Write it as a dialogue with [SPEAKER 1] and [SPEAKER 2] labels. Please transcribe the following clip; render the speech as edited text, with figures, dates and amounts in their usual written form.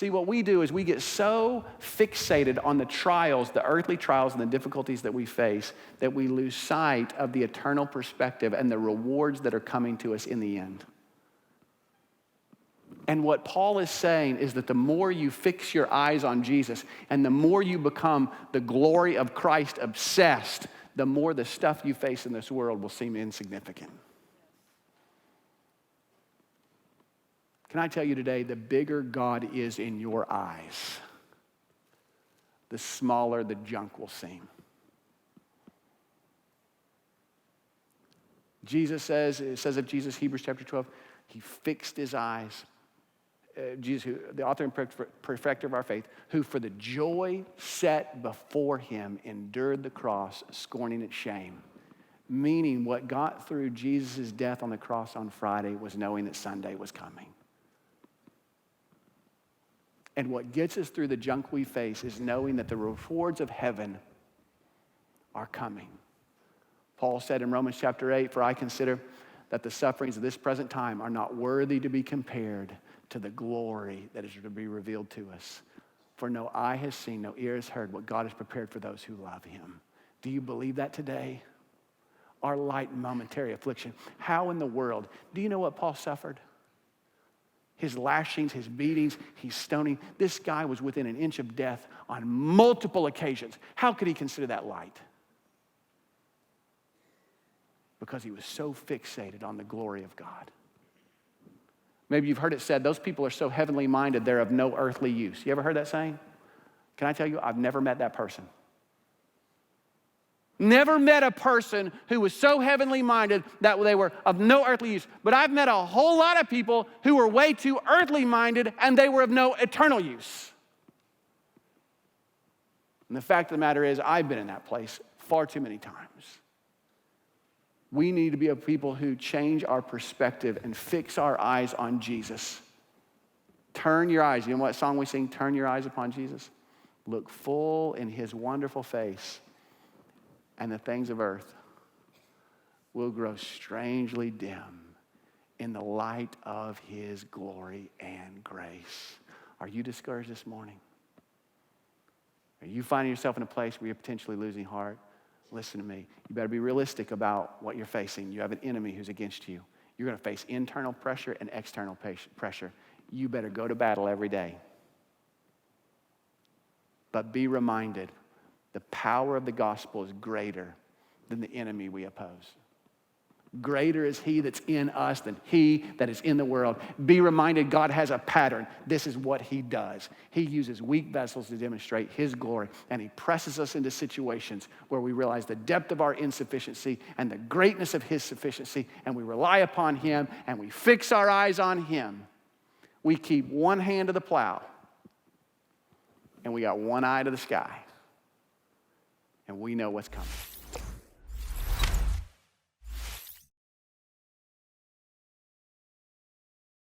[SPEAKER 1] See, what we do is we get so fixated on the trials, the earthly trials and the difficulties that we face, that we lose sight of the eternal perspective and the rewards that are coming to us in the end. And what Paul is saying is that the more you fix your eyes on Jesus and the more you become the glory of Christ obsessed, the more the stuff you face in this world will seem insignificant. Can I tell you today, the bigger God is in your eyes, the smaller the junk will seem. It says of Jesus, Hebrews chapter 12, he fixed his eyes. Jesus, the author and perfecter of our faith, who for the joy set before him endured the cross, scorning its shame. Meaning what got through Jesus' death on the cross on Friday was knowing that Sunday was coming. And what gets us through the junk we face is knowing that the rewards of heaven are coming. Paul said in Romans chapter 8, for I consider that the sufferings of this present time are not worthy to be compared to the glory that is to be revealed to us. For no eye has seen, no ear has heard what God has prepared for those who love him. Do you believe that today? Our light and momentary affliction. How in the world? Do you know what Paul suffered? His lashings, his beatings, his stoning. This guy was within an inch of death on multiple occasions. How could he consider that light? Because he was so fixated on the glory of God. Maybe you've heard it said, those people are so heavenly minded, they're of no earthly use. You ever heard that saying? Can I tell you, I've never met that person. Never met a person who was so heavenly minded that they were of no earthly use. But I've met a whole lot of people who were way too earthly minded and they were of no eternal use. And the fact of the matter is, I've been in that place far too many times. We need to be a people who change our perspective and fix our eyes on Jesus. Turn your eyes. You know what song we sing? Turn your eyes upon Jesus. Look full in his wonderful face, and the things of earth will grow strangely dim in the light of his glory and grace. Are you discouraged this morning? Are you finding yourself in a place where you're potentially losing heart? Listen to me. You better be realistic about what you're facing. You have an enemy who's against you. You're going to face internal pressure and external pressure. You better go to battle every day. But be reminded, the power of the gospel is greater than the enemy we oppose. Greater is he that's in us than he that is in the world. Be reminded, God has a pattern. This is what he does. He uses weak vessels to demonstrate his glory, and he presses us into situations where we realize the depth of our insufficiency and the greatness of his sufficiency, and we rely upon him, and we fix our eyes on him. We keep one hand to the plow, and we got one eye to the sky, and we know what's coming.